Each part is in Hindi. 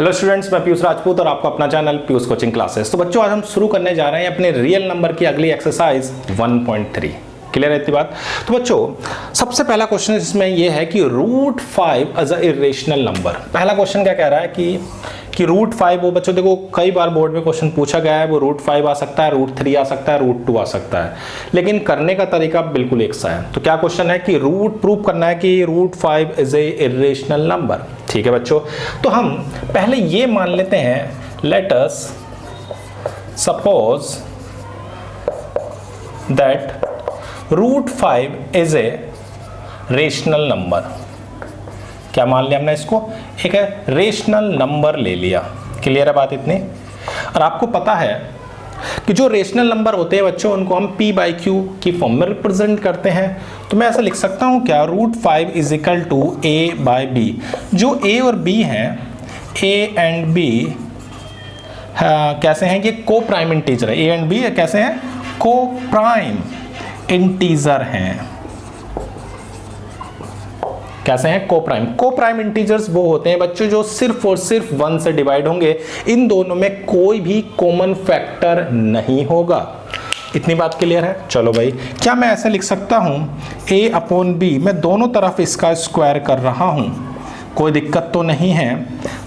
हेलो स्टूडेंट्स, मैं पीयूष राजपूत और आपका अपना चैनल पीयूष कोचिंग क्लासेस। तो बच्चों, आज हम शुरू करने जा रहे हैं अपने रियल नंबर की अगली एक्सरसाइज 1.3। क्लियर है इतनी बात? तो बच्चों, सबसे पहला क्वेश्चन इसमें यह है कि root 5 as a irrational number. पहला क्वेश्चन क्या कह रहा है कि रूट 5, वो बच्चों देखो कई बार बोर्ड में क्वेश्चन पूछा गया है, वो रूट 5 आ सकता है, रूट 3 आ सकता है, रूट 2 आ सकता है, लेकिन करने का तरीका बिल्कुल एक सा है। तो क्या क्वेश्चन है कि रूट प्रूव करना है कि root 5 is a irrational number. ठीक है बच्चों, तो हम पहले ये मान लेते हैं, let us suppose that root 5 is a rational number. क्या मान लिया हमने इसको? एक है रेशनल नंबर ले लिया। क्लियर है बात इतनी? और आपको पता है कि जो रेशनल नंबर होते हैं बच्चों, उनको हम p बाई क्यू की फॉर्म में रिप्रेजेंट करते हैं। तो मैं ऐसा लिख सकता हूं क्या, root 5 is equal to a by B. जो a और b हैं, a एंड b कैसे हैं? ये को प्राइम इंटीजर है। a एंड b कैसे हैं? को प्राइम इंटीजर हैं। कैसे हैं? को प्राइम इंटीजर्स वो होते हैं बच्चों जो सिर्फ और सिर्फ 1 से डिवाइड होंगे। इन दोनों में कोई भी कॉमन फैक्टर नहीं होगा। इतनी बात क्लियर है? चलो भाई, क्या मैं ऐसे लिख सकता हूं a अपॉन b, मैं दोनों तरफ इसका स्क्वायर कर रहा हूं, कोई दिक्कत तो नहीं है।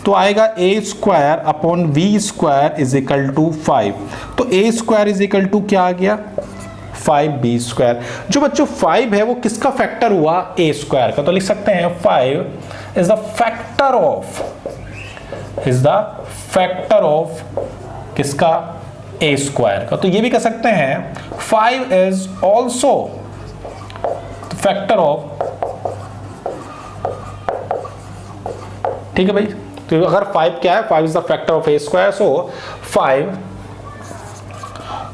तो आएगा a square upon v square is equal to 5। तो a square is equal to क्या आ गया? 5b square. जो बच्चों 5 है वो किसका फैक्टर हुआ? a स्क्वायर का। तो लिख सकते हैं 5 इज द फैक्टर ऑफ किसका? a स्क्वायर का। तो ये भी कह सकते हैं 5 इज ऑल्सो फैक्टर ऑफ, ठीक है भाई। तो अगर 5 क्या है? 5 is the factor of a square, so 5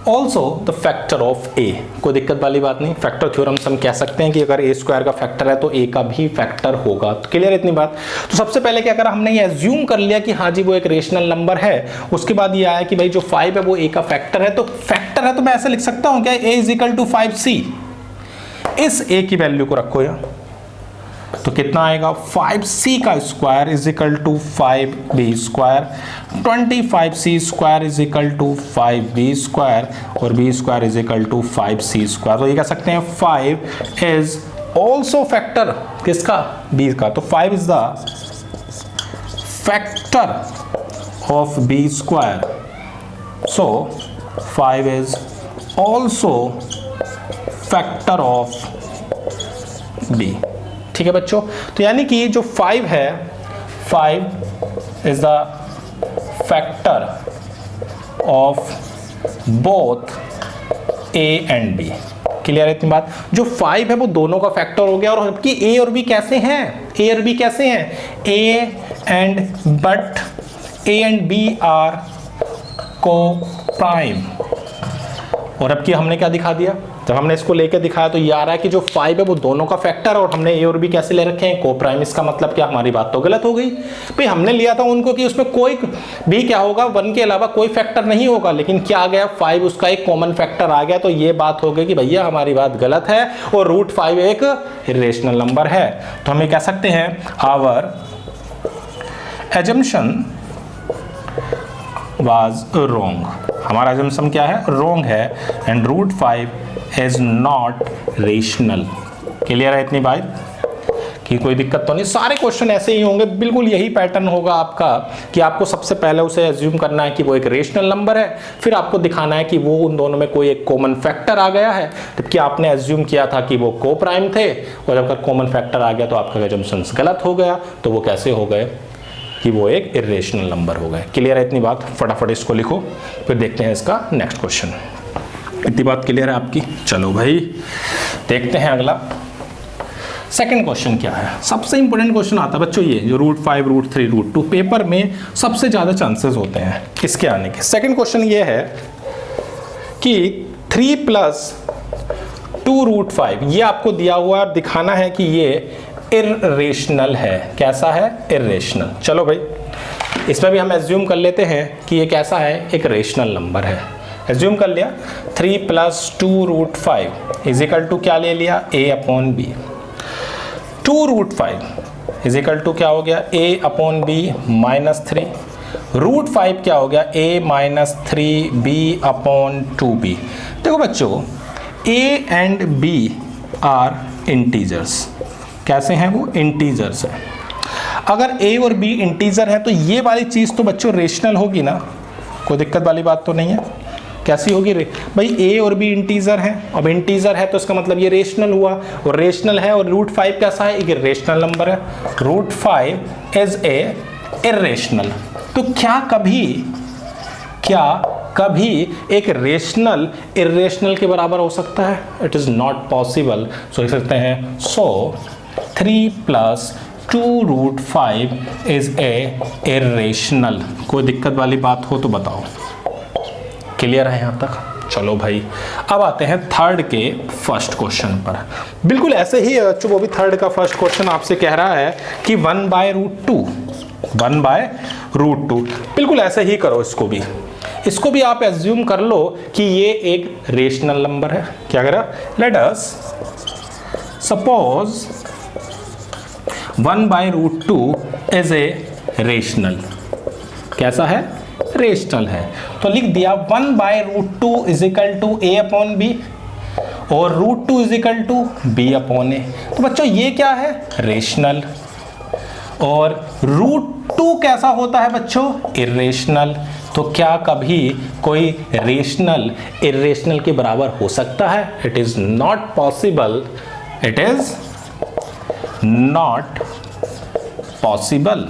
also the factor of a। कोई दिक्कत वाली बात नहीं। फैक्टर थ्योरम से हम कह सकते हैं कि अगर a स्क्वायर का फैक्टर है तो a का भी फैक्टर होगा। तो क्लियर इतनी बात? तो सबसे पहले क्या करा हमने, ये एज्यूम कर लिया कि हाँ जी वो एक रेशनल नंबर है। उसके बाद ये आया कि भाई जो 5 है वो a का फैक्टर है। तो फैक्टर है तो मैं ऐसे लिख सकता हूँ क्या, a is equal to 5c। इस a की वैल्यू को रखो यार, तो कितना आएगा? 5c का square is equal to 5b square, 25c square is equal to 5b square, और b square is equal to 5c square. तो ये कह सकते हैं 5 इज ऑल्सो फैक्टर किसका? b का। तो 5 is the factor of b square, so 5 is also factor of b। ठीक है बच्चों, तो यानी कि जो 5 है, 5 is the factor of both a and b। Clear है इतनी बात? जो 5 है वो दोनों का फैक्टर हो गया। और जबकि a और b कैसे हैं? a और b कैसे हैं? a एंड b आर को प्राइम। और अब की हमने क्या दिखा दिया? जब हमने इसको लेके दिखाया तो ये आ रहा है कि जो 5 है वो दोनों का फैक्टर, और हमने a और b कैसे ले रखे हैं? को प्राइम। इसका मतलब क्या? हमारी बात तो गलत हो गई भाई। हमने लिया था उनको कि उसमें कोई भी क्या होगा, 1 के अलावा कोई फैक्टर नहीं होगा, लेकिन क्या आ गया? 5 उसका एक कॉमन फैक्टर आ गया। तो ये बात हो गई कि भैया हमारी बात गलत है और रूट 5 एक इरेशनल नंबर है। तो हम ये कह सकते हैं आवर एजम्पशन वाज रॉन्ग। हमारा एजम्पशन क्या है? रॉन्ग है। And root 5 is not rational. Clear है इतनी बात कि कोई दिक्कत तो नहीं? सारे क्वेश्चन ऐसे ही होंगे, बिल्कुल यही पैटर्न होगा आपका कि आपको सबसे पहले उसे एज्यूम करना है कि वो एक रेशनल नंबर है, फिर आपको दिखाना है कि वो उन दोनों में कोई एक कॉमन फैक्टर आ गया है। जबकि आपने एज्यूम किया था कि वो को प्राइम थे, और जब कॉमन फैक्टर आ गया तो आपका एजम्पशन गलत हो गया। तो वो कैसे हो गए कि वो एक इरेशनल नंबर हो गए। क्लियर है इतनी बात? फटाफट इसको लिखो, फिर देखते हैं इसका नेक्स्ट क्वेश्चन। इतनी बात क्लियर है आपकी? चलो भाई देखते हैं अगला सेकंड क्वेश्चन क्या है। सबसे इंपॉर्टेंट क्वेश्चन आता है बच्चों ये, जो रूट 5, रूट 3, रूट 2 पेपर में सबसे ज़्यादा चांसेस होते हैं इसके आने के। सेकंड क्वेश्चन ये है कि 3 प्लस 2 रूट 5, ये आपको दिया हुआ है, दिखाना है कि ये इर्रेशनल है। कैसा है? इर्रेशनल। चलो भाई, इसमें भी हम एज्यूम कर लेते हैं कि ये कैसा है? एक रेशनल नंबर है। एज्यूम कर लिया 3 plus 2 root 5 is equal to क्या ले लिया? a upon B. 2 root 5 is equal to क्या हो गया? a upon B minus 3। Root 5 क्या हो गया, a minus 3b upon 2b। देखो बच्चों a and b are integers, कैसे हैं वो, इंटीजर्स है। अगर a और b इंटीजर है तो ये वाली चीज तो बच्चों रेशनल होगी ना, कोई दिक्कत वाली बात तो नहीं है। कैसी होगी भाई, a और b इंटीजर है, अब इंटीजर है तो इसका मतलब ये रेशनल हुआ, और रेशनल है और रूट 5 कैसा है, एक इरेशनल नंबर है। Root 5 is a irrational. तो क्या कभी एक रेशनल इरेशनल के बराबर हो सकता है? It is not possible. So लिख सकते हैं so 3 plus 2 root 5 is a irrational. कोई दिक्कत वाली बात हो तो बताओ। क्लियर है यहाँ तक? चलो भाई अब आते हैं थर्ड के फर्स्ट क्वेश्चन पर। बिल्कुल ऐसे ही बच्चों, वो भी थर्ड का फर्स्ट क्वेश्चन आपसे कह रहा है कि 1/√2 बिल्कुल ऐसे ही करो। इसको भी आप एज्यूम कर लो कि ये एक रेशनल नंबर है। क्या करा, let us suppose 1/√2 is a rational. कैसा है, रेशनल है। तो लिख दिया 1/√2 is equal to a upon b और √2 is equal to b upon a। तो बच्चों ये क्या है, रेशनल। और √2 कैसा होता है बच्चों, इरेशनल। तो क्या कभी कोई रेशनल इरेशनल के बराबर हो सकता है? It is not possible. It is not possible.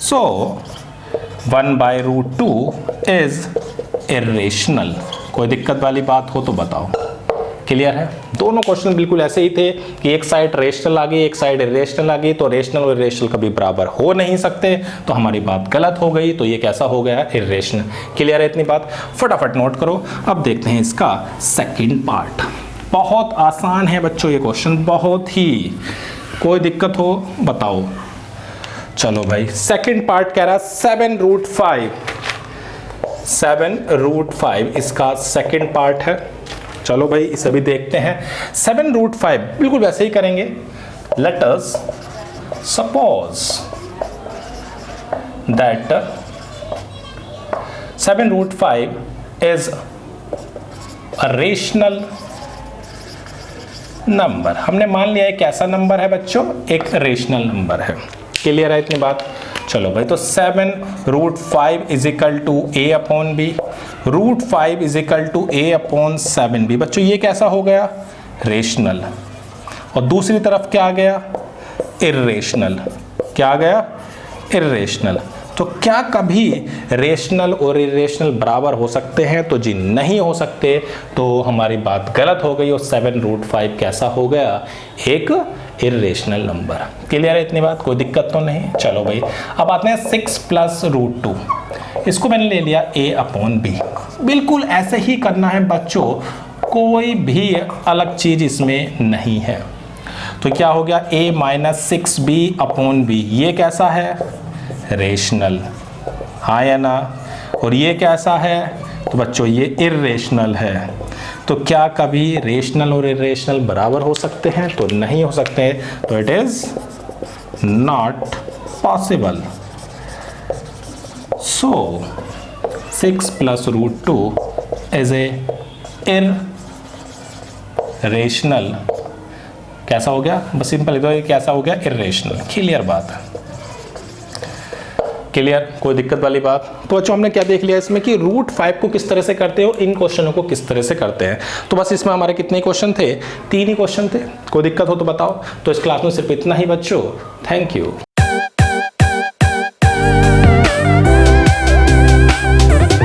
So 1/√2 is irrational. कोई दिक्कत वाली बात हो तो बताओ। क्लियर है? दोनों क्वेश्चन बिल्कुल ऐसे ही थे कि एक साइड रेशनल आ गई, एक साइड इरेशनल आ गई, तो रेशनल और इरेशनल कभी बराबर हो नहीं सकते, तो हमारी बात गलत हो गई। तो ये कैसा हो गया, इरेशनल। क्लियर है इतनी बात? फटाफट नोट करो। अब देखते हैं इसका सेकंड पार्ट। बहुत आसान है बच्चों ये क्वेश्चन, बहुत ही। कोई दिक्कत हो बताओ। चलो भाई सेकंड पार्ट कह रहा है 7√5 इसका सेकंड पार्ट है। चलो भाई इसे भी देखते हैं। 7√5 बिल्कुल वैसे ही करेंगे। Late us suppose that 7√5 is a rational number. हमने मान लिया एक ऐसा नंबर है बच्चों, एक रेशनल नंबर है। क्लियर है इतनी बात? चलो भाई तो 7√5 is equal to a upon b, √5 is equal to a upon 7b। बच्चों ये कैसा हो गया, रेशनल। और दूसरी तरफ क्या आ गया, इरेशनल। क्या आ गया, इरेशनल। तो क्या कभी रेशनल और इरेशनल बराबर हो सकते हैं? तो जी नहीं हो सकते। तो हमारी बात गलत हो गई और 7√5 कैसा हो गया, एक इरेशनल नंबर। क्लियर है इतनी बात? कोई दिक्कत तो नहीं? चलो भाई अब आते हैं 6 प्लस √2। इसको मैंने ले लिया a अपॉन b। बिल्कुल ऐसे ही करना है बच्चों, कोई भी अलग चीज इसमें नहीं है। तो क्या हो गया, a minus 6b upon b। ये कैसा है, रेशनल। हाँ या ना? और ये कैसा है, तो बच्चों ये इरेशनल है। तो क्या कभी रेशनल और इरेशनल बराबर हो सकते हैं? तो नहीं हो सकते। तो it is not possible. So 6 plus √2 is a irrational. कैसा हो गया, बस सिंपल लिख दो, ये कैसा हो गया, इरेशनल। क्लियर बात है? क्लियर? कोई दिक्कत वाली बात? तो बच्चों हमने क्या देख लिया इसमें कि √5 को किस तरह से करते हो, इन क्वेश्चनों को किस तरह से करते हैं। तो बस इसमें हमारे कितने क्वेश्चन थे, 3 ही क्वेश्चन थे। कोई दिक्कत हो तो बताओ। तो इस क्लास में सिर्फ इतना ही बच्चों। Thank you.